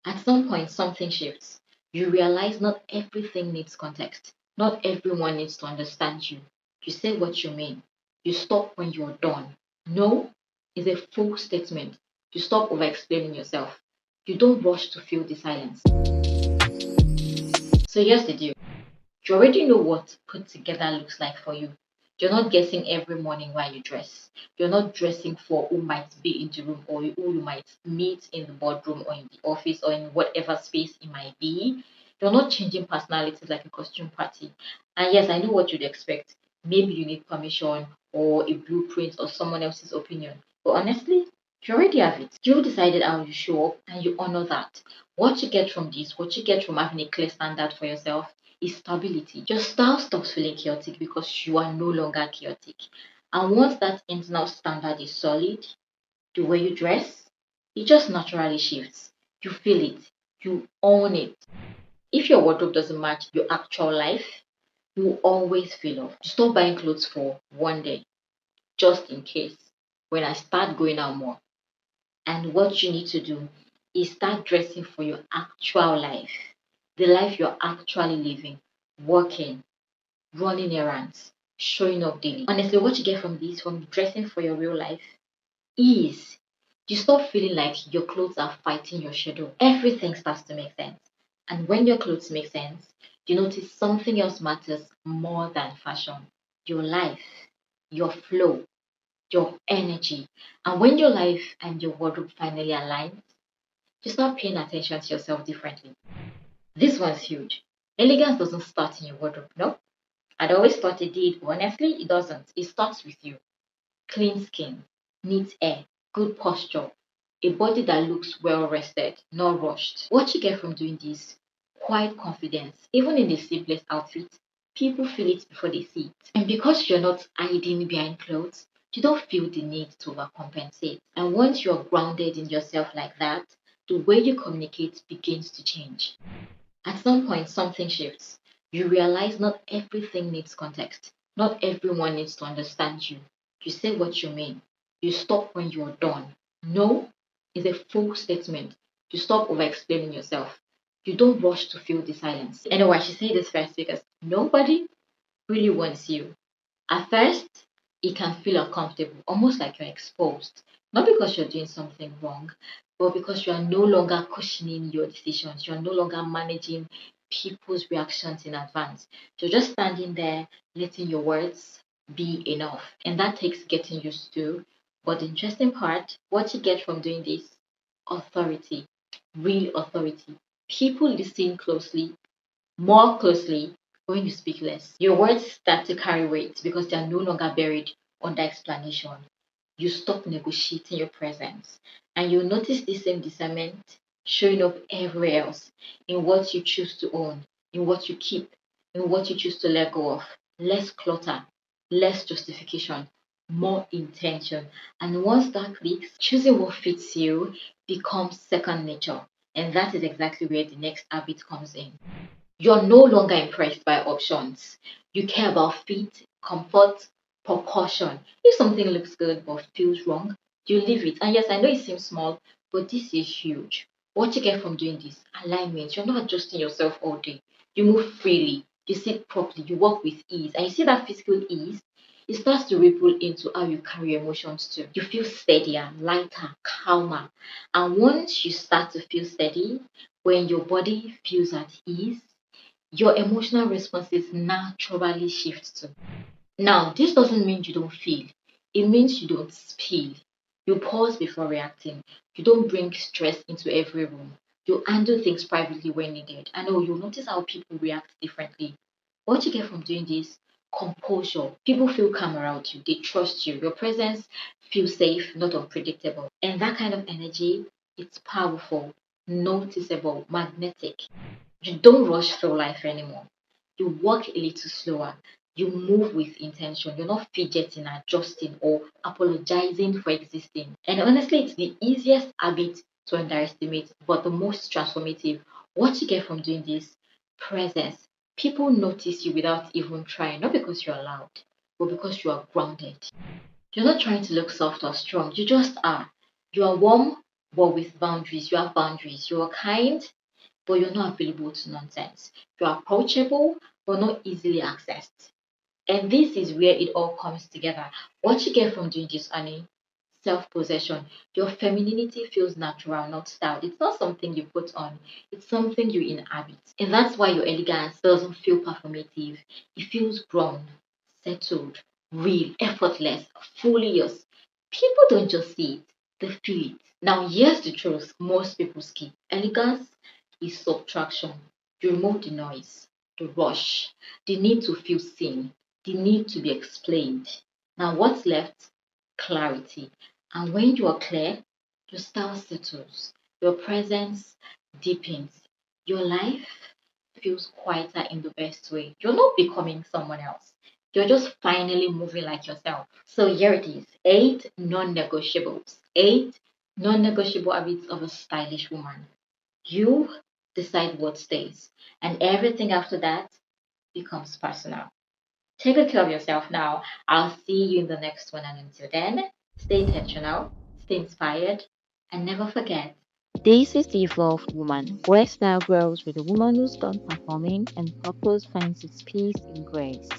At some point, something shifts. You realize not everything needs context. Not everyone needs to understand you. You say what you mean. You stop when you're done. No is a full statement. You stop over explaining yourself. You don't rush to fill the silence. So here's the deal. You already know what put together looks like for you. You're not guessing every morning while you dress. You're not dressing for who might be in the room or who you might meet in the boardroom or in the office or in whatever space it might be. You're not changing personalities like a costume party. And yes, I know what you'd expect. Maybe you need permission or a blueprint or someone else's opinion. But honestly, you already have it. You decided how you show up and you honor that. What you get from this, what you get from having a clear standard for yourself is stability. Your style stops feeling chaotic because you are no longer chaotic. And once that internal standard is solid, the way you dress, it just naturally shifts. You feel it, you own it. If your wardrobe doesn't match your actual life, you will always feel off. You stop buying clothes for one day, just in case. When I start going out more, and what you need to do is start dressing for your actual life, the life you're actually living, working, running errands, showing up daily. Honestly, what you get from this, from dressing for your real life, is you stop feeling like your clothes are fighting your schedule. Everything starts to make sense. And when your clothes make sense, you notice something else matters more than fashion: your life, your flow, your energy. And when your life and your wardrobe finally align, you start paying attention to yourself differently. This one's huge. Elegance doesn't start in your wardrobe, no? I'd always thought it did, but honestly, it doesn't. It starts with you. Clean skin, neat hair, good posture, a body that looks well rested, not rushed. What you get from doing this? Quiet confidence. Even in the simplest outfit, people feel it before they see it. And because you're not hiding behind clothes, you don't feel the need to overcompensate. And once you're grounded in yourself like that, the way you communicate begins to change. At some point, something shifts. You realize not everything needs context. Not everyone needs to understand you. You say what you mean. You stop when you're done. No is a full statement. You stop over explaining yourself. You don't rush to fill the silence. Anyway, I should say this first because nobody really wants you. At first, it can feel uncomfortable, almost like you're exposed. Not because you're doing something wrong, but because you are no longer cushioning your decisions. You're no longer managing people's reactions in advance. You're just standing there, letting your words be enough. And that takes getting used to. But the interesting part, what you get from doing this: authority, real authority. People listen closely, more closely, when you speak less. Your words start to carry weight because they are no longer buried under explanation. You stop negotiating your presence, and you'll notice the same discernment showing up everywhere else, in what you choose to own, in what you keep, in what you choose to let go of. Less clutter, less justification, more intention. And once that clicks, choosing what fits you becomes second nature. And that is exactly where the next habit comes in. You're no longer impressed by options. You care about fit, comfort, proportion. If something looks good but feels wrong, you leave it. And yes, I know it seems small, but this is huge. What you get from doing this: alignment. You're not adjusting yourself all day. You move freely, you sit properly, you walk with ease. And you see that physical ease? It starts to ripple into how you carry emotions too. You feel steadier, lighter, calmer. And once you start to feel steady, when your body feels at ease, your emotional responses naturally shift too. Now, this doesn't mean you don't feel, it means you don't spill. You pause before reacting. You don't bring stress into every room. You handle things privately when needed. I know you'll notice how people react differently. What you get from doing this: composure. People feel calm around you, they trust you. Your presence feels safe, not unpredictable. And that kind of energy, it's powerful, noticeable, magnetic. You don't rush through life anymore. You walk a little slower. You move with intention. You're not fidgeting, adjusting, or apologizing for existing. And honestly, it's the easiest habit to underestimate, but the most transformative. What you get from doing this: presence. People notice you without even trying, not because you're loud, but because you are grounded. You're not trying to look soft or strong. You just are. You are warm, but with boundaries. You have boundaries. You're kind, but you're not available to nonsense. You're approachable, but not easily accessed. And this is where it all comes together. What you get from doing this, Annie, self possession. Your femininity feels natural, not styled. It's not something you put on, it's something you inhabit. And that's why your elegance doesn't feel performative. It feels grown, settled, real, effortless, fully yours. People don't just see it, they feel it. Now, here's the truth most people skip. Elegance is subtraction. You remove the noise, the rush, the need to feel seen, the need to be explained. Now, what's left? Clarity. And when you are clear, your style settles, your presence deepens, your life feels quieter in the best way. You're not becoming someone else. You're just finally moving like yourself. So here it is, 8 non-negotiables. 8 non-negotiable habits of a stylish woman. You decide what stays, and everything after that becomes personal. Take good care of yourself now. I'll see you in the next one, and until then, stay intentional, stay inspired, and never forget. This is the Evolved Woman, where style grows with a woman who's done performing and purpose finds its peace in grace.